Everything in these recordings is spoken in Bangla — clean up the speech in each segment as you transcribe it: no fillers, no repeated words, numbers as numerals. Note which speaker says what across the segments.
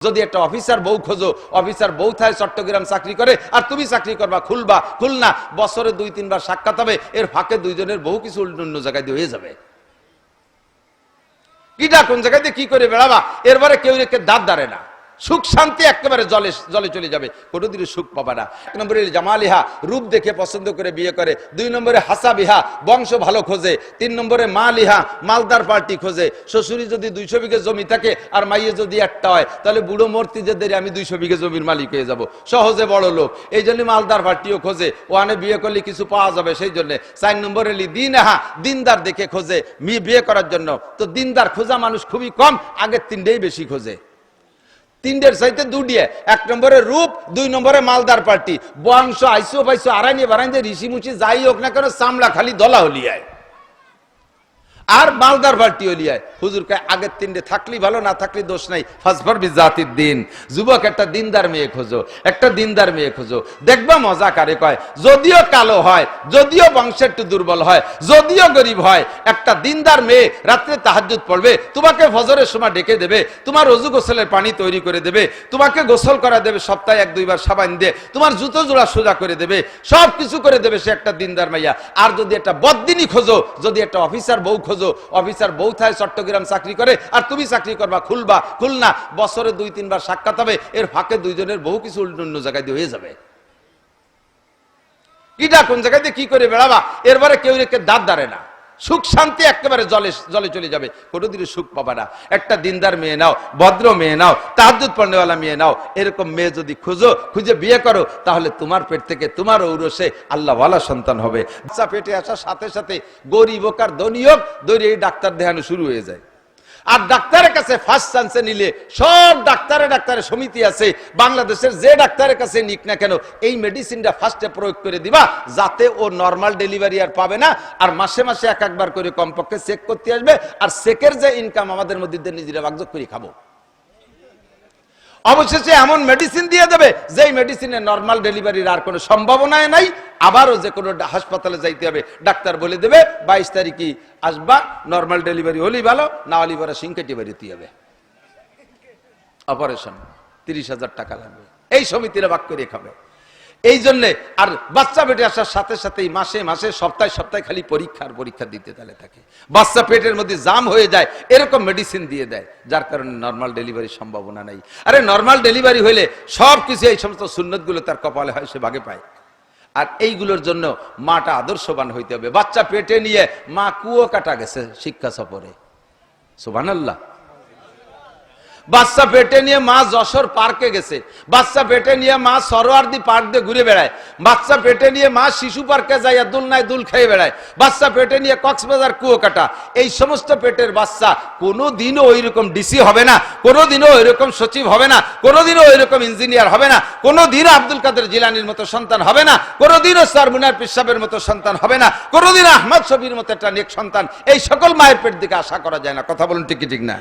Speaker 1: যদি একটা অফিসার বউ খোঁজো, অফিসার বউ থায় চট্টগ্রাম চাকরি করে আর তুমি চাকরি করবা খুলনা, বছরে 2-3 বার সাক্ষাৎ হবে, এর ফাঁকে দুইজনের বহু কিছু অন্য জায়গায় দিয়ে হয়ে যাবে। কিটা কোন জায়গায় দিয়ে কি করে বেড়াবা, এরবারে কেউ রেখে দাঁত দাঁড়ে না, সুখ শান্তি একেবারে জলে জলে চলে যাবে, কোনোদিনও সুখ পাবা না। 1 নম্বরে জামালিহা, রূপ দেখে পছন্দ করে বিয়ে করে। 2 নম্বরে হাসাবিহা, বংশ ভালো খোঁজে। 3 নম্বরে মালিহা, মালদার পার্টি খোঁজে। শ্বশুরি যদি 200 বিঘে জমি থাকে আর মাইয়ে যদি একটা হয়, তাহলে বুড়ো মূর্তি যে দেরি আমি 200 বিঘে জমির মালিক হয়ে যাব, সহজে বড় লোক, এই জন্য মালদার পার্টিও খোঁজে। ওখানে বিয়ে করলে কিছু পাওয়া যাবে সেই জন্য। 4 নম্বরে দিনহা, দিনদার দেখে খোঁজে বিয়ে করার জন্য। তো দিনদার খোঁজা মানুষ খুবই কম, আগের 3টেই বেশি খোঁজে। 3টের চাইতে 2 দিয়ে। 1 নম্বরে রূপ, 2 নম্বরে মালদার পার্টি, বংশ আইসো পাইসো আড়াইনি বাড়াইতে ঋষিমুচি যাই হোক না কেন, চামড়া খালি দলা হলিয়ায় আর মালদার পার্টি হলিয়ায়। হুজুর কয় আগের 3টে থাকলেই ভালো, না থাকলে দোষ নাই। ফাসফার বিজাতির দিন, যুবক একটা দিনদার মেয়ে খোঁজো, একটা দিনদার মেয়ে খোঁজো, দেখবা মজা কারে কয়। যদিও কালো হয়, যদিও বংশ একটু দুর্বল হয়, যদিও গরিব হয়, একটা দিনদার মেয়ে রাত্রে তাহাজ্জুদ পড়বে, তোমাকে ফজরের সময় ডেকে দেবে, তোমার ওযু গোসলের পানি তৈরি করে দেবে, তোমাকে গোসল করা দেবে সপ্তাহে 1-2 বার সাবান দিয়ে, তোমার জুতো জোড়া সোজা করে দেবে, সব কিছু করে দেবে, সে একটা দিনদার মাইয়া। আর যদি একটা বদ্দিনী খোঁজো, যদি একটা অফিসার বউ খোঁজো, অফিসার বউ থায় চট্টগ্রাম চাকরি করে আর তুমি চাকরি করবা খুলনা, বছরে 2-3 বার সাক্ষাৎ হবে, এর ফাঁকে দুইজনের বহু কিছু অন্য জায়গায় দিয়ে হয়ে যাবে। কিটা কোন জায়গায় দিয়ে কি করে বেড়াবা, এরবারে কেউ রেখে দাঁত দাঁড়ে না, সুখ শান্তি একেবারে জলে জলে চলে যাবে, কোনোদিনও সুখ পাবা না। একটা দিনদার মেয়ে নাও, ভদ্র মেয়ে নাও, তাহাজ্জুদ পড়নেওয়ালা মেয়ে নাও। এরকম মেয়ে যদি খুঁজে বিয়ে করো, তাহলে তোমার পেট থেকে তোমার ঔরসে আল্লাহওয়ালা সন্তান হবে। বাচ্চা পেটে আসার সাথে সাথে গরিব হোক আর ধনী হোক, দৌড়িয়ে ডাক্তার দেখানো শুরু হয়ে যায়। আর ডাক্তারের কাছে ফার্স্ট চান্সে নিলে, সব ডাক্তারের সমিতি আছে বাংলাদেশের, যে ডাক্তারের কাছে নিক না কেন, এই মেডিসিনটা ফার্স্টে প্রয়োগ করে দিবা, যাতে ও নর্মাল ডেলিভারি আর পাবে না। আর মাসে মাসে একবার করে কমপক্ষে চেক করতে আসবে। আর চেকের যে ইনকাম আমাদের মধ্যে নিজেরা ভাগযোগ করে খাবো। অবশেষে এমন মেডিসিন দিয়ে দেবে, যেই মেডিসিনে নর্মাল ডেলিভারির আর কোনো সম্ভাবনাই নাই। আবারও যে কোনো হাসপাতালে যাইতে হবে, ডাক্তার বলে দেবে 22 তারিখে আসবা, নর্মাল ডেলিভারি হলেই ভালো, না হলে পরে সিংকেটি বাড়িতে হবে, অপারেশন 30,000 টাকা লাগবে। এই সমিতিরা ভাগ করে খাবে। এই জন্য আর বাচ্চা পেটে আসার সাথে সাথেই মাসে মাসে সপ্তাহে খালি পরীক্ষা দিতে তাহলে থাকে, বাচ্চা পেটের মধ্যে জাম হয়ে যায়, এরকম মেডিসিন দিয়ে দেয়, যার কারণে নর্মাল ডেলিভারির সম্ভাবনা নাই। আরে নর্মাল ডেলিভারি হইলে সব কিছু, এই সমস্ত সুন্নতগুলো তার কপালে হয়, সে ভাগে পায়। আর এইগুলোর জন্য মাটা আদর্শবান হইতে হবে। বাচ্চা পেটে নিয়ে মা কুয়ো কাটা গেছে শিক্ষা সফরে, সুবহানাল্লাহ। বাচ্চা পেটে নিয়ে মা যশোর পার্কে গেছে, বাচ্চা পেটে নিয়ে মা সরোয়ার্দি পার্ক দিয়ে ঘুরে বেড়ায়, বাচ্চা পেটে নিয়ে মা শিশু পার্কে যাইয়া দুলনায় দুল খেয়ে বেড়ায়, বাচ্চা পেটে নিয়ে কক্সবাজার কুয়াকাটা। এই সমস্ত পেটের বাচ্চা কোনোদিনও ওইরকম ডিসি হবে না, কোনোদিনও ওইরকম সচিব হবে না, কোনোদিনও ওইরকম ইঞ্জিনিয়ার হবে না, কোনোদিনও আব্দুল কাদের জিলানির মতো সন্তান হবে না, কোনোদিনও স্যার মুনার পিসাবের মতো সন্তান হবে না, কোনোদিনও আহমদ শফির মতো একটা নেক সন্তান। এই সকল মায়ের পেট দিকে আশা করা যায় না। কথা বলুন ঠিক ঠিক না?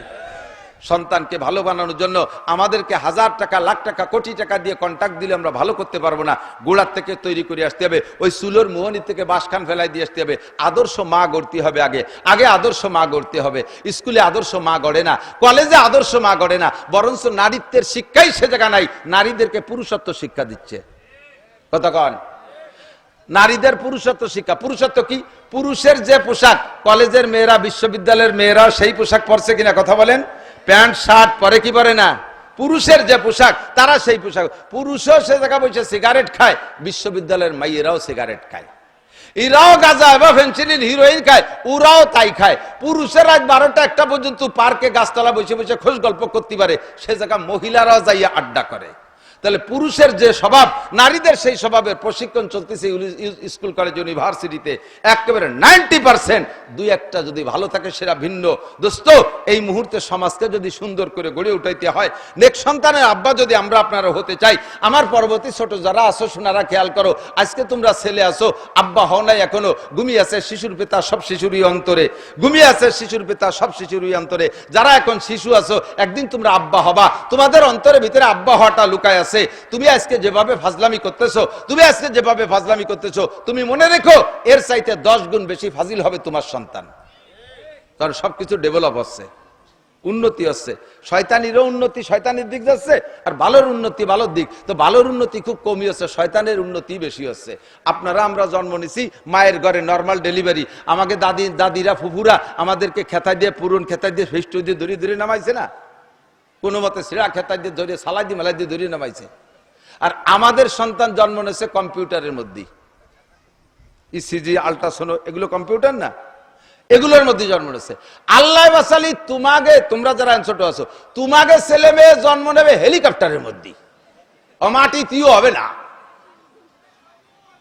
Speaker 1: সন্তানকে ভালো বানানোর জন্য আমাদেরকে 1000 টাকা, লাখ টাকা, কোটি টাকা দিয়ে কন্ট্রাক্ট দিলে আমরা ভালো করতে পারবো না। গোড়ার থেকে তৈরি করে আসতে হবে, ওই চুলোর মোহনী থেকে বাসখান ফেলাই দিয়ে আসতে হবে। আদর্শ মা গড়তে হবে, আগে আদর্শ মা গড়তে হবে। স্কুলে আদর্শ মা গড়ে না, কলেজে আদর্শ মা গড়ে না, বরঞ্চ নারীত্বের শিক্ষাই সে জায়গা নাই। নারীদেরকে পুরুষত্ব শিক্ষা দিচ্ছে। কথা কন, নারীদের পুরুষত্ব শিক্ষা। পুরুষত্ব কি? পুরুষের যে পোশাক, কলেজের মেয়েরা, বিশ্ববিদ্যালয়ের মেয়েরাও সেই পোশাক পরছে কিনা কথা বলেন? প্যান্ট শার্ট পরে কি পরে না? পুরুষের যে পোশাক, তারা সেই পোশাক। পুরুষও সে জায়গা বসে সিগারেট খায়, বিশ্ববিদ্যালয়ের মাইয়েরাও সিগারেট খায়, এরাও গাঁজা বা ফেন্সিডিল হিরোইন খায়, ওরাও তাই খায়। পুরুষের রাত 12টা-1টা পর্যন্ত পার্কে গাছতলা বসে বসে খোঁজ গল্প করতে পারে, সে জায়গা মহিলারাও যাইয়া আড্ডা করে। তাহলে পুরুষের যে স্বভাব, নারীদের সেই স্বভাবের প্রশিক্ষণ চলতেছে স্কুল, কলেজ, ইউনিভার্সিটিতে। একেবারে 90%। 2-1টা যদি ভালো থাকে সেটা ভিন্ন। দোস্ত, এই মুহূর্তে সমাজকে যদি সুন্দর করে গড়ে উঠাইতে হয়, নেক সন্তানের আব্বা যদি আমরা আপনারা হতে চাই, আমার পরবর্তী ছোট যারা আসো সোনারা খেয়াল করো, আজকে তোমরা ছেলে আসো, আব্বা হও নাই এখনো, ঘুমিয়ে আছে শিশুর পিতা সব শিশুরই অন্তরে, ঘুমিয়ে আছে শিশুর পিতা সব শিশুরই অন্তরে। যারা এখন শিশু আসো, একদিন তোমরা আব্বা হবা, তোমাদের অন্তরের ভিতরে আব্বা হওয়াটা লুকায় আছে। তুমি আজকে যেভাবে ফাজলামি করতেছো, তুমি মনে রেখো এর চাইতে 10 গুণ বেশি ফাজিল হবে তোমার সন্তান, কারণ সবকিছু ডেভেলপ হচ্ছে। উন্নতি হচ্ছে, শয়তানিরও উন্নতি শয়তানির দিক যাচ্ছে, আর ভালোর উন্নতি ভালোর দিক। তো ভালোর উন্নতি খুব কমই হচ্ছে, শয়তানের উন্নতি বেশি হচ্ছে। আপনারা আমরা জন্ম নিছি মায়ের ঘরে নর্মাল ডেলিভারি, আমাকে দাদিরা ফুফুরা আমাদেরকে খেতা দিয়ে পুরন খেতা দিয়ে ফেস্টু দিয়ে ধরে ধরে নামাইছে না, কোনো মতে সিরা খেতা দিয়ে ধরে সালাই দিয়ে মেলাই দিয়ে ধরে নামাইছে। আর আমাদের সন্তান জন্ম নিয়েছে কম্পিউটারের মধ্যে, ইসিজি আল্ট্রাসোনো এগুলো কম্পিউটার না, এগুলোর মধ্যে জন্ম নিয়েছে। আল্লাহ বাসালি তোমাকে, তোমরা যারা ছোট আছো, তোমাকে ছেলে মেয়ে জন্ম নেবে হেলিকপ্টারের মধ্যে, মাটি তিও হবে না,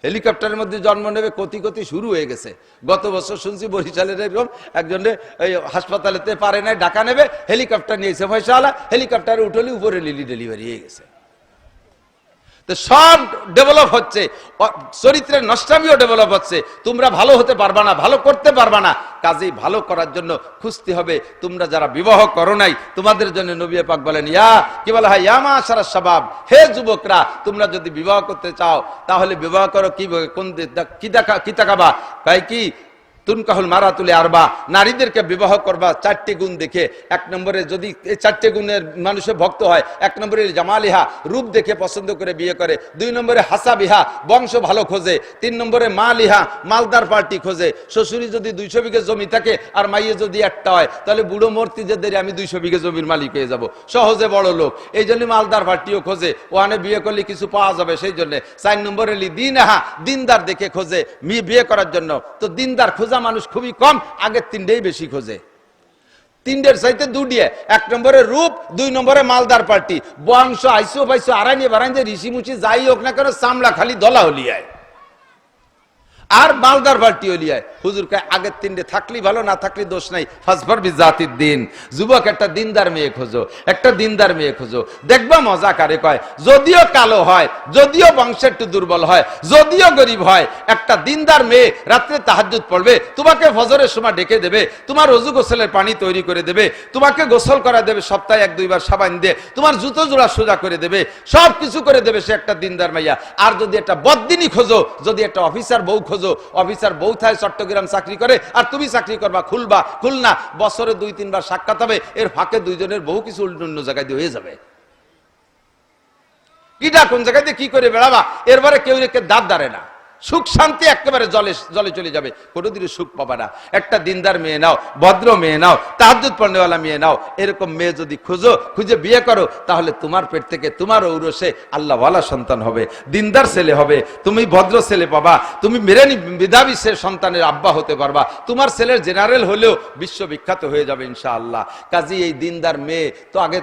Speaker 1: হেলিকপ্টারের মধ্যে জন্ম নেবে। কতি কতি শুরু হয়ে গেছে। গত বছর শুনছি বরিশালের এরকম একজনে হাসপাতালেতে পারে নাই, ঢাকা নেবে, হেলিকপ্টার নিয়েছে পয়সাওয়ালা, হেলিকপ্টারে উঠলি উপরে লিলি ডেলিভারি হয়ে গেছে। তো সব ডেভেলপ হচ্ছে, চরিত্রের নষ্টামিও ডেভেলপ হচ্ছে। তোমরা ভালো হতে পারবা না, ভালো করতে পারবা না, কাজেই ভালো করার জন্য খুঁজতে হবে। তোমরা যারা বিবাহ করো নাই, তোমাদের জন্য নবী পাক বলেন ইয়া কি বলা হয়, ইয়া মাশারা শাবাব, হে যুবকরা, তোমরা যদি বিবাহ করতে চাও তাহলে বিবাহ করো কি, কোন কি তাকাবা, তাই কি তুনকাহুল মারাতুলে আরবা, নারীদেরকে বিবাহ করবা চারটি গুণ দেখে। এক নম্বরে যদি এই চারটি গুণের মানুষের ভক্ত হয়, এক নম্বরে জামালিহা, রূপ দেখে পছন্দ করে বিয়ে করে, দুই নম্বরে হাসাবিহা, বংশ ভালো খোঁজে, তিন নম্বরে মালিহা, মালদার পার্টি খোঁজে। শ্বশুরি যদি 200 বিঘে জমি থাকে আর মাইয়ে যদি একটা হয়, তাহলে বুড়ো মূর্তি যে দেরি আমি 200 বিঘে জমির মালিক হয়ে যাব, সহজে বড় লোক, এই জন্য মালদার পার্টিও খোঁজে, ওখানে বিয়ে করলে কিছু পাওয়া যাবে সেই জন্য। 4 নম্বরে দিনহা, দিনদার দেখে খোঁজে বিয়ে করার জন্য। তো দিনদার খোঁজা মানুষ খুবই কম, আগের 3টেই বেশি খোঁজে, 3টের চাইতে 2টিয়ে। 1 নম্বরে রূপ, 2 নম্বরে মালদার পার্টি, বংশ আইসো পাইসো আড়াইনি বাড়াইনি ঋষি মুচি যাই হোক না কেন, চামড়া খালি দলা হলিয়ায় আর মালদার পার্টি হলিয়ায়। হুজুর কে আগের 3টে থাকলি ভালো, না থাকলে দোষ নাই, ফাসফার বিজাতির দিন। যুবক একটা দিনদার মেয়ে খোঁজো, একটা দিনদার মেয়ে খোঁজো, দেখবা মজা কারে কয়। যদিও কালো হয়, যদিও বংশের একটু দুর্বল হয়, যদিও গরিব হয়, একটা দিনদার মেয়ে রাত্রে তাহাজ্জুদ পড়বে, তোমাকে ফজরের সময় ডেকে দেবে, তোমার ওযু গোসলের পানি তৈরি করে দেবে, তোমাকে গোসল করা দেবে সপ্তাহে 1-2 বার সাবান দিয়ে, তোমার জুতো জোড়া সোজা করে দেবে, সব কিছু করে দেবে, সে একটা দিনদার মাইয়া। আর যদি একটা বদ্দিনী খোঁজো, যদি একটা অফিসার বউ খোঁজো, অফিসার বউ থাকে চট্টগ্রাম চাকরি করে, আর তুমি চাকরি করবা খুলনা, বছরে 2-3 বার সাক্ষাৎ হবে, এর ফাঁকে দুইজনের বহু কিছু অন্য জায়গায় দিয়ে হয়ে যাবে। কিটা কোন জায়গায় দিয়ে কি করে বেড়াবা, এরপরে কেউ রেখে দাঁত দাঁড়ে না, সুখ শান্তি একেবারে জলে জলে চলে যাবে, কোনোদিনও সুখ পাবা না। একটা দিনদার মেয়ে নাও, ভদ্র মেয়ে নাও, তাহাজ্জুদ পড়নেওয়ালা মেয়ে নাও। এরকম মেয়ে যদি খুঁজে বিয়ে করো, তাহলে তোমার পেট থেকে তোমার ঔরসে আল্লাহওয়ালা সন্তান হবে, দিনদার ছেলে হবে, তুমি ভদ্র ছেলে পাবা, তুমি মেধাবী সন্তানের আব্বা হতে পারবা, তোমার ছেলের জেনারেল হলেও বিশ্ববিখ্যাত হয়ে যাবে ইনশাআল্লাহ। কাজী এই দিনদার মেয়ে তো আগে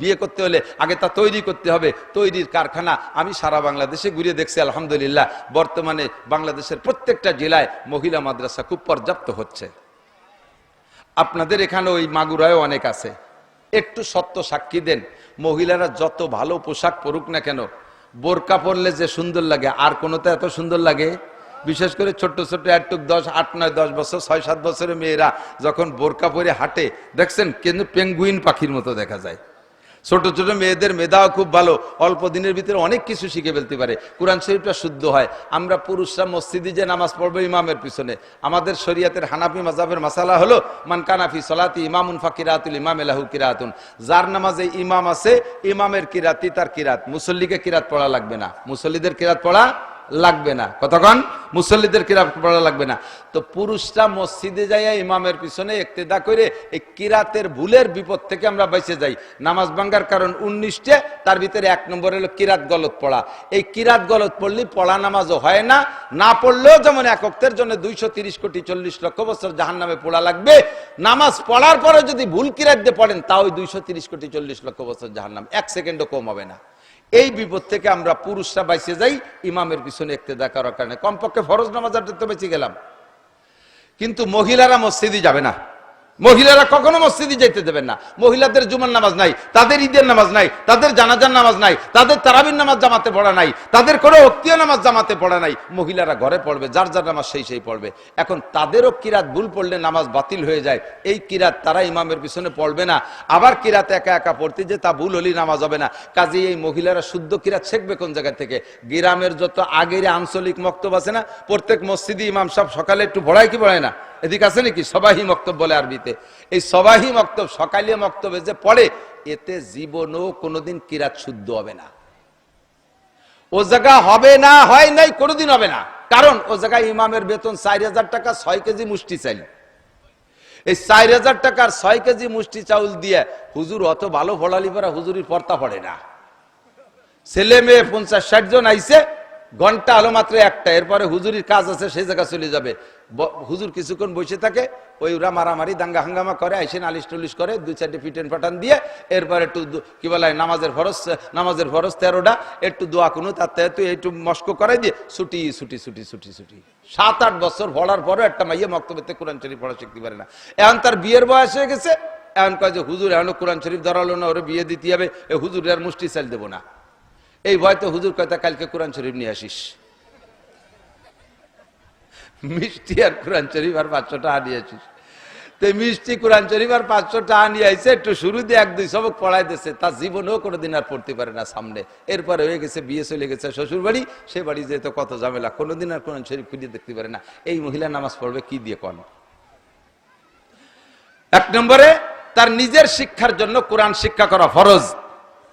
Speaker 1: বিয়ে করতে হলে আগে তা তৈরি করতে হবে। তৈরির কারখানা আমি সারা বাংলাদেশে ঘুরে দেখছি, আলহামদুলিল্লাহ। বর্তমানে বাংলাদেশের প্রত্যেকটা জেলায় মহিলা মাদ্রাসা খুব পর্যাপ্ত হচ্ছে। আপনাদের এখানে ওই মাগুরায় অনেক আছে। একটু সত্য সাক্ষী দেন, মহিলারা যত ভালো পোশাক পরুক না কেন, বোরকা পরলে যে সুন্দর লাগে, আর কোনোতে এত সুন্দর লাগে? বিশেষ করে ছোট্ট ছোট্ট 8-9-10 বছর 6-7 বছরের মেয়েরা যখন বোরকা পরে হাঁটে, দেখছেন কিন্তু পেঙ্গুইন পাখির মতো দেখা যায়। ছোট ছোট মেয়েদের মেধাও খুব ভালো, অল্প দিনের ভিতরে অনেক কিছু শিখে ফেলতে পারে, কোরআন শরীফটা শুদ্ধ হয়। আমরা পুরুষরা মসজিদে যে নামাজ পড়বো ইমামের পিছনে, আমাদের শরিয়াতের হানাফি মাযহাবের মাসালা হলো মান কানাফি সলাতি ইমামুন ফাকিরাতুল ইমাম লাহু কিরাতুন, যার নামাজে ইমাম আছে ইমামের কিরাতি তার কিরাত, মুসল্লিকে কিরাত পড়া লাগবে না, মুসল্লিদের কিরাত পড়া লাগবে না, কতক্ষণ মুসল্লিদের কিরাত পড়া লাগবে না। তো পুরুষরা মসজিদে যাইয়া ইমামের পিছনে ইক্তেদা করে এই কিরাতের ভুলের বিপদ থেকে আমরা বেঁচে যাই। নামাজ ভাঙ্গার কারণ 19টে, তার ভিতরে 1 নম্বর হলো কিরাত গলত পড়া। এই কিরাত গলত পড়লে পড়া নামাজও হয় না, না পড়লেও যেমন এক ওয়াক্তের জন্য 230 কোটি 40 লক্ষ বছর জাহান্নামে পোড়া লাগবে, নামাজ পড়ার পরে যদি ভুল কিরাত দিয়ে পড়েন তাও 230 কোটি 40 লক্ষ বছর জাহান্নাম, 1 সেকেন্ডও কম হবে না। এই বিপদ থেকে আমরা পুরুষরা বাইসে যাই ইমামের পিছনে ইক্তেদা করার কারণে, কমপক্ষে ফরজ নামাজ তো বেঁচে গেলাম। কিন্তু মহিলারা মসজিদে যাবে না, মহিলারা কখনো মসজিদে যেতে দেবেন না। মহিলাদের জুমার নামাজ নাই, তাদের ঈদের নামাজ নাই, তাদের জানাজার নামাজ নাই, তাদের তারাবির নামাজ জামাতে পড়া নাই, তাদের কোনো অক্তীয় নামাজ জামাতে পড়া নাই। মহিলারা ঘরে পড়বে, যার যার নামাজ সেই পড়বে। এখন তাদেরও কিরাত ভুল পড়লে নামাজ বাতিল হয়ে যায়, এই কিরাত তারা ইমামের পিছনে পড়বে না। আবার কিরাত একা একা পড়তে যে তা ভুল হলেই নামাজ হবে না। কাজেই এই মহিলারা শুদ্ধ কিরাত শিখবে কোন জায়গা থেকে? গ্রামের যত আগের আঞ্চলিক মক্তব আছে না, প্রত্যেক মসজিদে ইমাম সাহেব সকালে একটু পড়ায় কি পড়ায় না? এদিকে আছে নাকি সবাহি মক্তব বলে আরবিতে। এই সবাহি মক্তব সকালে মক্তবে যে পড়ে এতে জীবনও কোনোদিন কিরাত শুদ্ধ হবে না। ও জায়গা হবে না, হয় নাই, কোনোদিন হবে না। কারণ ও জায়গায় ইমামের বেতন 4000 টাকা, 6 কেজি মুষ্টি চাইল। এই 4000 টাকার 6 কেজি মুষ্টি চাউল দিয়ে হুজুর অত ভালো পড়ালি পড়া হুজুরির পর্তা পড়ে না। ছেলে মেয়ে 50-60 জন আইছে, ঘন্টা হলো মাত্র একটা, এরপরে হুজুরির কাজ আছে সেই জায়গা চলে যাবে। হুজুর কিছুক্ষণ বসে থাকে, ওই ওরা মারামারি দাঙ্গা হাঙ্গামা করে, আইসে নালিশ টুলিশ করে, 2-4টে পিটেন পাঠান দিয়ে এরপরে একটু কি বলে নামাজের ফরজ 13টা, একটু দোয়া কোনো তাতে একটু মস্ক করাই দিয়ে ছুটি ছুটি ছুটি ছুটি ছুটি। 7-8 বছর পড়ার পরও একটা মাইয়া মক্তবেতে কোরআন শরীফ পড়া শিখতে পারে না। এখন তার বিয়ের বয়স হয়ে গেছে, এখন কয় যে হুজুর এখন কোরআন শরীফ ধরালো না, ওরে বিয়ে দিতে হবে, এ হুজুর আর মুষ্টি চাল দেবো না। এই ভয়তে হুজুর কয়টা কালকে কোরআন শরীফ নিয়ে আসিস, মিষ্টি আর কোরআন শরীফ আর 500 টাকা নিয়ে আসিস। তো মিষ্টি কোরআন শরীফ আর 500 টাকা নিয়ে আইসে, একটু শুরুতে 1-2 সবক পড়াই দিচ্ছে, তার জীবনেও কোনোদিন আর পড়তে পারে না সামনে। এরপরে হয়ে গেছে বিয়ে, চলে গেছে শ্বশুর বাড়ি, সে বাড়ি যেতে কত ঝামেলা, কোনোদিন আর কোরআন শরীফ খুঁজে দেখতে পারে না। এই মহিলা নামাজ পড়বে কি দিয়ে কোন? 1 নম্বরে তার নিজের শিক্ষার জন্য কোরআন শিক্ষা করা ফরজ।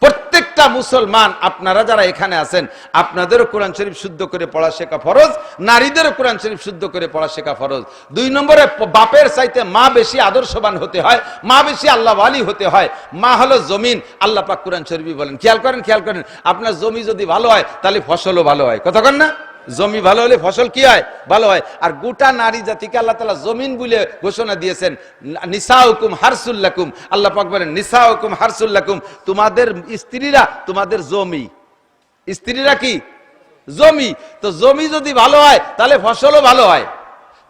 Speaker 1: প্রত্যেকটা মুসলমান, আপনারা যারা এখানে আছেন, আপনাদেরও কোরআন শরীফ শুদ্ধ করে পড়া শেখা ফরজ, নারীদেরও কোরআন শরীফ শুদ্ধ করে পড়া শেখা ফরজ। 2 নম্বরে বাপের চাইতে মা বেশি আদর্শবান হতে হয়, মা বেশি আল্লাহওয়ালি হতে হয়। মা হলো জমিন, আল্লাহ পাক কোরআন শরীফে বলেন। খেয়াল করেন, আপনার জমি যদি ভালো হয় তাহলে ফসলও ভালো হয়। কথা কন না? জমি ভালো হলে ফসল কি হয়? ভালো হয়। আর গোটা নারী জাতিকে আল্লাহ তাআলা জমিন বলে ঘোষণা দিয়েছেন, নিসাউকুম হারসুল লাকুম। আল্লাহ পাক বলেন নিসাউকুম হারসুল লাকুম, তোমাদের স্ত্রীরা তোমাদের জমি। স্ত্রীরা কি? জমি। তো জমি যদি ভালো হয় তাহলে ফসলও ভালো হয়।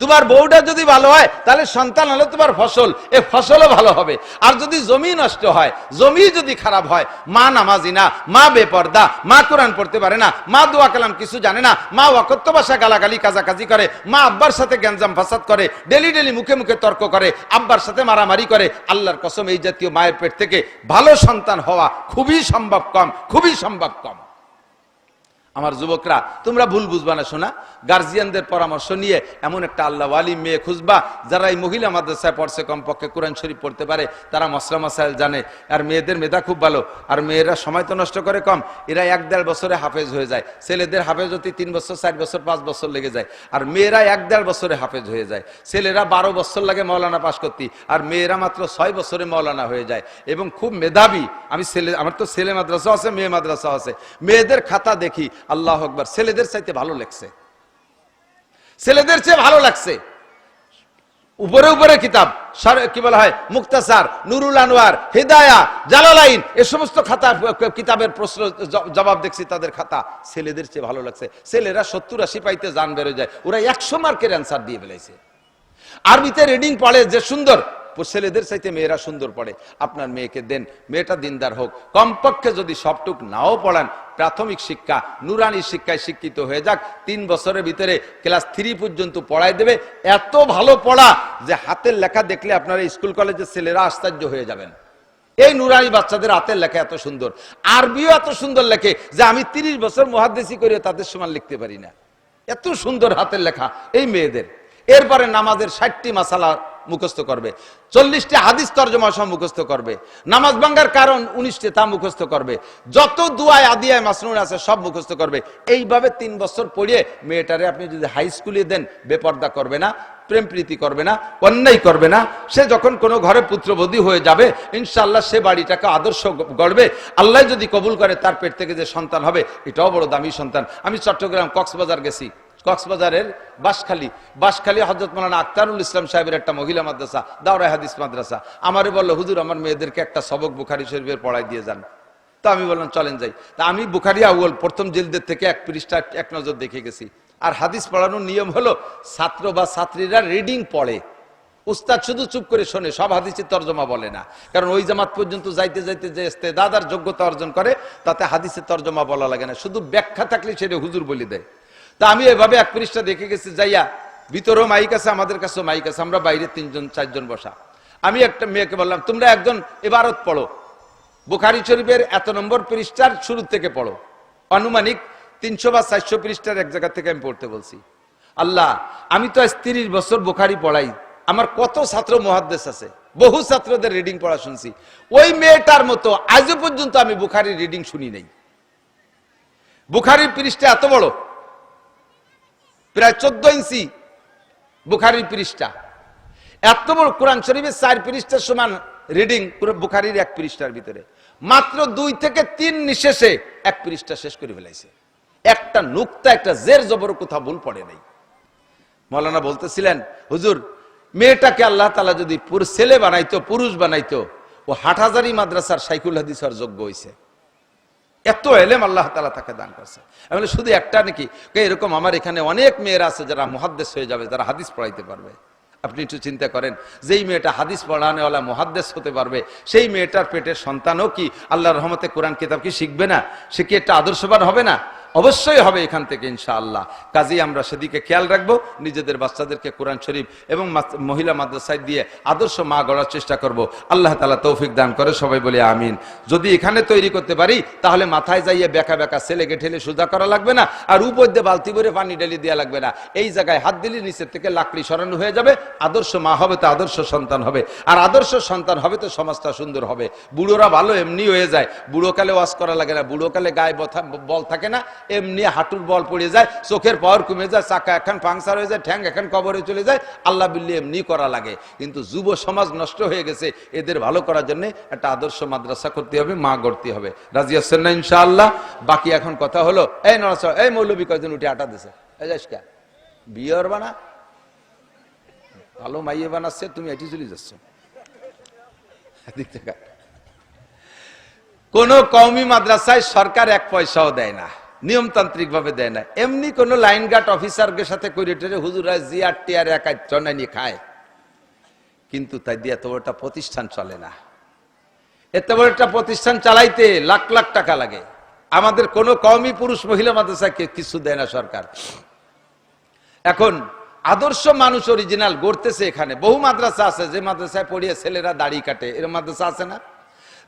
Speaker 1: তোমার বউটা যদি ভালো হয় তাহলে সন্তান হলো তোমার ফসল, এ ফসলও ভালো হবে। আর যদি জমি নষ্ট হয়, জমি যদি খারাপ হয়, মা নামাজি না, মা বেপর্দা, মা কোরআন পড়তে পারে না, মা দোয়া কালাম কিছু জানে না, মা ওয়াকত্ব ভাষা গালাগালি কাজাকাজি করে, মা আব্বার সাথে গ্যাঞ্জাম ফাসাদ করে, ডেলি ডেলি মুখে মুখে তর্ক করে, আব্বার সাথে মারামারি করে, আল্লাহর কসম এই জাতীয় মায়ের পেট থেকে ভালো সন্তান হওয়া খুবই সম্ভব কম, খুবই সম্ভব কম। আমার যুবকরা, তোমরা ভুল বুঝবা না শোনা, গার্জিয়ানদের পরামর্শ নিয়ে এমন একটা আল্লাহওয়ালি মেয়ে খুঁজবা যারা এই মহিলা মাদ্রাসায় পড়ছে, কমপক্ষে কোরআন শরীফ পড়তে পারে, তারা মসলা মাসাইল জানে। আর মেয়েদের মেধা খুব ভালো, আর মেয়েরা সময় তো নষ্ট করে কম, এরা 1-1.5 বছরে হাফেজ হয়ে যায়। ছেলেদের হাফেজ হতে 3 বছর, 4 বছর, 5 বছর লেগে যায়, আর মেয়েরা 1-1.5 বছরে হাফেজ হয়ে যায়। ছেলেরা 12 বছর লাগে মৌলানা পাশ করতে, আর মেয়েরা মাত্র 6 বছরে মৌলানা হয়ে যায়, এবং খুব মেধাবী। আমার তো ছেলে মাদ্রাসা আছে, মেয়ে মাদ্রাসা আছে, মেয়েদের খাতা দেখি, আল্লাহু আকবার, ছেলেদের চাইতে ভালো লাগছে, ছেলেদের চেয়ে ভালো লাগছে। উপরে উপরে কিতাব, কি বলা হয়, মুক্তাসার, নুরুল আনোয়ার, হিদায়া, জালালাইন, এ সমস্ত খাতা কিতাবের প্রশ্ন জবাব দেখছি, তাদের খাতা ছেলেদের চেয়ে ভালো লাগছে। ছেলেরা 70-80 পাইতে জান বেরো যায়, ওরা 100 মার্কের অ্যান্সার দিয়ে ফেলাইছে। আরবিতে রিডিং পড়ে যে সুন্দর, ছেলেদের চাইতে মেয়েরা সুন্দর পড়ে। আপনার মেয়েকে দেন, মেয়েটা দিনদার হোক, কমপক্ষে যদি সবটুক নাও পড়ান, প্রাথমিক শিক্ষা নুরানি শিক্ষায় শিক্ষিত হয়ে যাক। 3 বছরের ভিতরে ক্লাস 3 পর্যন্ত পড়াই দেবে, এত ভালো পড়া যে হাতের লেখা দেখলে আপনারা স্কুল কলেজের ছেলেরা আশ্চর্য হয়ে যাবেন। এই নুরানি বাচ্চাদের হাতের লেখা এত সুন্দর, আরবিও এত সুন্দর লেখে যে আমি 30 বছর মুহাদ্দিসি করে তাদের সমান লিখতে পারি না, এত সুন্দর হাতের লেখা এই মেয়েদের। এরপরে নামাজের 60টি মাসালা মুখস্থ করবে, 40টি হাদিস তরজমা সহ মুখস্থ করবে, নামাজ ভাঙ্গার কারণ 19টি তা মুখস্থ করবে, যত দুআয় আদিয়ায় মাসনুন আছে সব মুখস্থ করবে। এইভাবে 3 বছর পড়িয়ে মেয়েটারে আপনি যদি হাই স্কুলে দেন, বেপর্দা করবে না, প্রেম প্রীতি করবে না, অন্যায় করবে না। সে যখন কোনো ঘরে পুত্রবধূ হয়ে যাবে, ইনশাআল্লাহ সে বাড়িটাকে আদর্শ গড়বে। আল্লাহ যদি কবুল করে, তার পেট থেকে যে সন্তান হবে এটাও বড় দামি সন্তান। আমি চট্টগ্রাম কক্সবাজার গেছি, কক্সবাজারের বাঁশখালী হযরত মাওলানা আখতারুল ইসলাম সাহেবের একটা মহিলা মাদ্রাসা, দাওরা হাদিস মাদ্রাসা। আমারে বলল, হুজুর আমার মেয়েদেরকে একটা সবক বুখারী শরীফের পড়াই দিয়ে যান। তো আমি বললাম চলেন যাই। তা আমি বুখারী আউয়াল প্রথম জিলদের থেকে 1 পৃষ্ঠা এক নজর দেখে গেছি। আর হাদিস পড়ানোর নিয়ম হলো, ছাত্র বা ছাত্রীরা রিডিং পড়ে, উস্তাদ শুধু চুপ করে শোনে, সব হাদিসের তরজমা বলে না। কারণ ওই জামাত পর্যন্ত যাইতে যাইতে যে ইস্তেদাদ আর যোগ্যতা অর্জন করে, তাতে হাদিসের তরজমা বলা লাগে না, শুধু ব্যাখ্যা থাকলে সেটা হুজুর বলে দেয়। তা আমি এভাবে 1 পৃষ্ঠা দেখে গেছি যাইয়া, ভিতরেও মাইক আছে, আমাদের কাছেও মাইক আছে, আমরা বাইরে 3-4 জন বসা। আমি একটা মেয়েকে বললাম, তোমরা একজন ইবারত পড়ো, বুখারী শরীফের এত নম্বর পৃষ্ঠার শুরু থেকে পড়ো। আনুমানিক 300 বা 400 পৃষ্ঠার এক জায়গা থেকে আমি পড়তে বলছি। আল্লাহ, আমি তো 30 বছর বুখারী পড়াই, আমার কত ছাত্র মুহাদ্দিস আছে, বহু ছাত্রদের রিডিং পড়া শুনছি। ওই মেয়েটার মতো আজও পর্যন্ত আমি বুখারীর রিডিং শুনি নাই। বুখারীর পৃষ্ঠা এত বড়, প্রায় 14 ইঞ্চি বুখারীর পৃষ্ঠা, এত বড় কোরআন শরীফের 4 পৃষ্ঠার সমান রিডিং বুখারীর 1 পৃষ্ঠার ভিতরে, মাত্র 2 থেকে 3 নিঃশেষে 1 পৃষ্ঠা শেষ করে ফেলাইছে। একটা নুক্তা, একটা জের জবর কোথাও ভুল পড়ে নাই। মাওলানা বলতেছিলেন, হুজুর মেয়েটাকে আল্লাহ তাআলা যদি ছেলে বানাইতো, পুরুষ বানাইতো, ও হাটহাজারী মাদ্রাসার শাইখুল হাদিস হওয়ার যোগ্য হয়েছে। এত এলেম আল্লাহ তাআলা তাকে দান করছে। আমি বলি শুধু একটা নাকি, এরকম আমার এখানে অনেক মেয়েরা আছে যারা মুহাদ্দিস হয়ে যাবে, যারা হাদিস পড়াইতে পারবে। আপনি একটু চিন্তা করেন, যেই মেয়েটা হাদিস পড়ানোওয়ালা মুহাদ্দিস হতে পারবে, সেই মেয়েটার পেটের সন্তানও কি আল্লাহর রহমতে কোরআন কিতাব কি শিখবে না? সে কি একটা আদর্শবান হবে না? অবশ্যই হবে এখান থেকে ইনশাআল্লাহ। কাজেই আমরা সেদিকে খেয়াল রাখবো, নিজেদের বাচ্চাদেরকে কোরআন শরীফ এবং মহিলা মাদ্রাসায় দিয়ে আদর্শ মা গড়ার চেষ্টা করব। আল্লাহ তাআলা তৌফিক দান করে, সবাই বলি আমিন। যদি এখানে তৈরি করতে পারি, তাহলে মাথায় যাইয়ে বেকা বেকা ছেলেকে ঠেলে সোজা করা লাগবে না, আর উপর দিয়ে বালতি ভরে পানি ঢেলে দেওয়া লাগবে না। এই জায়গায় হাত দিলে নিচের থেকে লাকড়ি সরানো হয়ে যাবে। আদর্শ মা হবে তো আদর্শ সন্তান হবে, আর আদর্শ সন্তান হবে তো সমাজটা সুন্দর হবে। বুড়োরা ভালো এমনি হয়ে যায়, বুড়োকালে ওয়াজ করা লাগে না, বুড়োকালে গায়ে বল থাকে না, এমনি হাঁটুর বল পড়ে যায়, চোখের পাওয়ার কমে যায়, চাকা এখন পাংচার হয়ে যায়, ঠ্যাং এখন কবরে চলে যায়, আল্লাহ বিল্লি এমনি করা লাগে। কিন্তু যুব সমাজ নষ্ট হয়ে গেছে, এদের ভালো করার জন্য একটা আদর্শ মাদ্রাসা করতে হবে, মা গড়তে হবে। রাজি আছেন না ইনশাআল্লাহ? বাকি এখন কথা হলো, এই নড়াচড়া, এই মৌলবী কয়েকজন উঠে আটা দিছে, বিয়ের বানা ভালো মাইয়ে বানাচ্ছে, তুমি এটি চলে যাচ্ছ। কোন কওমি মাদ্রাসায় সরকার 1 পয়সাও দেয় না, নিয়মতান্ত্রিক ভাবে দেয় না। এমনি কোন লাইন গার্ড অফিসারকে সাথে করে টেরে হুজুরা জিআর টিআর একাই চনানি খায়, কিন্তু তাই দিয়ে এত বড় একটা প্রতিষ্ঠান চলে না। এত বড় একটা প্রতিষ্ঠান চালাইতে লাখ লাখ টাকা লাগে। আমাদের কোন কওমি পুরুষ মহিলা মাদ্রাসাকে কিছু দেয় না সরকার। এখন আদর্শ মানুষ অরিজিনাল গড়তেছে এখানে। বহু মাদ্রাসা আছে যে মাদ্রাসায় পড়িয়ে ছেলেরা দাড়ি কাটে, এরকম মাদ্রাসা আছে না?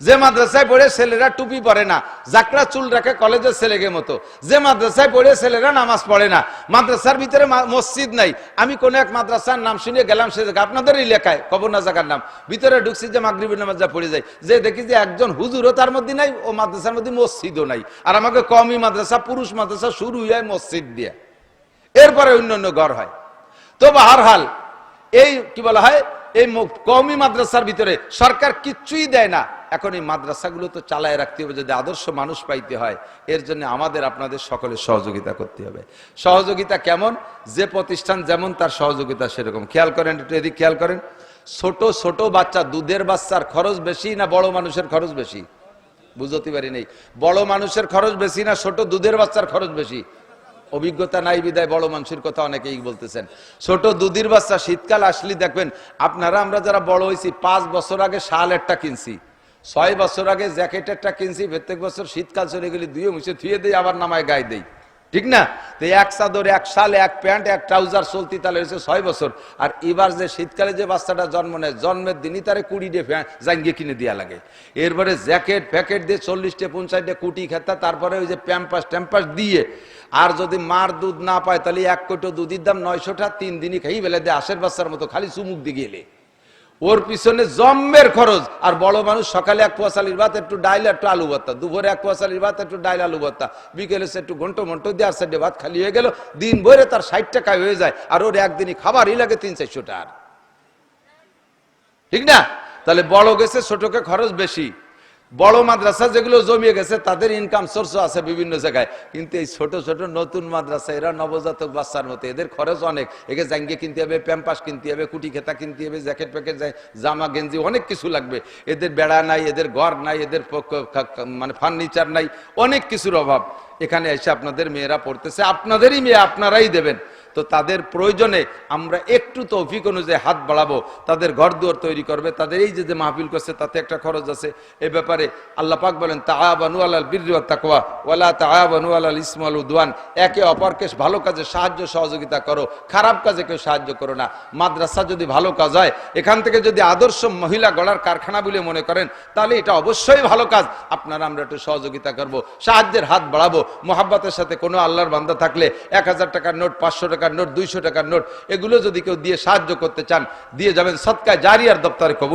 Speaker 1: যে মাদ্রাসায় পড়ে ছেলেরা টুপি পরে না, জাকড়া চুল রাখে কলেজের ছেলেকে মতো। যে মাদ্রাসায় পড়ে ছেলেরা নামাজ পড়ে না, মাদ্রাসার ভিতরে মসজিদ নাই। আমি কোন এক মাদ্রাসার নাম শুনে গেলাম, সে জায়গা আপনাদের এলাকায়, কবর না জায়গার নাম, ভিতরে ঢুকছি যে মাগরিবের নামাজ যা পড়ে যায়, যে দেখি যে একজন হুজুরও তার মধ্যে নাই, ও মাদ্রাসার মধ্যে মসজিদও নাই। আর আমাকে কওমি মাদ্রাসা, পুরুষ মাদ্রাসা শুরু হয় মসজিদ দিয়ে, এরপরে অন্যান্য ঘর হয়। তো বাহারহাল এই কি বলা হয়, এই কওমি মাদ্রাসার ভিতরে সরকার কিচ্ছুই দেয় না। এখন এই মাদ্রাসাগুলো তো চালায় রাখতে হবে, যদি আদর্শ মানুষ পাইতে হয়। এর জন্য আমাদের আপনাদের সকলের সহযোগিতা করতে হবে। সহযোগিতা কেমন? যে প্রতিষ্ঠান যেমন তার সহযোগিতা সেরকম। খেয়াল করেন, একটু এদিক খেয়াল করেন। ছোট ছোট বাচ্চা, দুধের বাচ্চার খরচ বেশি না বড় মানুষের খরচ বেশি? বুঝতে পারি নেই। বড় মানুষের খরচ বেশি না ছোট দুধের বাচ্চার খরচ বেশি? অভিজ্ঞতা নাই বিদায় বড় মানুষের কথা অনেকেই বলতেছেন। ছোট দুধের বাচ্চা শীতকাল আসলে দেখবেন আপনারা, আমরা যারা বড় হয়েছি, 5 বছর আগে শাল একটা কিনছি, 6 বছর আগে জ্যাকেট একটা কিনছি, প্রত্যেক বছর শীতকাল চলে গেলে ধুয়ে মুছে থুয়ে দেই, আবার নামায় গায়ে দেই, ঠিক না? তো 1 চাদর, 1 শাল, 1 প্যান্ট, 1 ট্রাউজার চলতি, তাহলে হয়েছে 6 বছর। আর এবার যে শীতকালে যে বাচ্চাটা জন্ম নেয়, জন্মের দিনই তারে 20 জাঙ্গিয়ে কিনে দেওয়া লাগে। এরপরে জ্যাকেট প্যাকেট দিয়ে 40 50 কুটি খেতা, তারপরে ওই যে প্যাম্পাস ট্যাম্পাস দিয়ে। আর যদি মার দুধ না পায়, তাহলে 1 কোটো দুধের দাম 900 টাকা, 3 দিনই খাই বেলে দেয়, আশের বাচ্চার মতো খালি চুমুক দিয়ে গেলে। ওর পিছনে জম্মের খরচ। আর বড় মানুষ সকালে 1 পোয়া চালির ভাত, একটু ডাইল, একটু আলু ভর্তা, দুপুরে 1 পোয়া চালির ভাত, একটু ডাইল আলু ভর্তা, বিকেলে সে একটু ঘন্টো মন্টো দিয়ে আর সাইডে ভাত খালি হয়ে গেল, দিন ভরে তার 60 টাকা হয়ে যায়। আর ওর একদিনই খাবারই লাগে 300-400 টাকা, ঠিক না? তাহলে বড় গেছে, ছোটকে খরচ বেশি। বড় মাদ্রাসা যেগুলো জমিয়ে গেছে তাদের ইনকাম সোর্সও আছে বিভিন্ন জায়গায়, কিন্তু এই ছোট ছোট নতুন মাদ্রাসা, এরা নবজাতক বাচ্চার মতো, এদের খরচ অনেক। একে জাঙ্গিয়ে কিনতে হবে, প্যাম্পাস কিনতে হবে, কুটি খেতা কিনতে হবে, জ্যাকেট প্যাকেট, জামা গেঞ্জি, অনেক কিছু লাগবে। এদের বেড়া নাই, এদের ঘর নাই, এদের মানে ফার্নিচার নাই, অনেক কিছুর অভাব। এখানে এসে আপনাদের মেয়েরা পড়তেছে, আপনাদেরই মেয়ে, আপনারাই দেবেন। তো তাদের প্রয়োজনে আমরা একটু তৌফিক অনুযায়ী হাত বাড়াবো, তাদের ঘর দুয়ার তৈরি করবে। তাদের এই যে মাহফিল করছে তাতে একটা খরচ আছে। এ ব্যাপারে আল্লাহ পাক বলেন, তাআবানু আলাল বিররি ওয়াত তাকওয়া ওয়ালা তাআবানু আলাল ইসমি ওয়াল উদওয়ান। একে অপরকে ভালো কাজে সাহায্য সহযোগিতা করো, খারাপ কাজে কেউ সাহায্য করো না। মাদ্রাসা যদি ভালো কাজ হয়, এখান থেকে যদি আদর্শ মহিলা গড়ার কারখানা বলে মনে করেন, তাহলে এটা অবশ্যই ভালো কাজ। আপনারা আমরা একটু সহযোগিতা করব, সাহায্যের হাত বাড়াবো। মোহাব্বতের সাথে কোনো আল্লাহর বান্দা থাকলে 1000 টাকার নোট, 500 টাকার নোট, 200 টাকার নোট, এগুলো যদি কেউ দিয়ে সাহায্য করতে চান দিয়ে যাবেন। সদকায়ে জারিয়ার দপ্তরে কবুল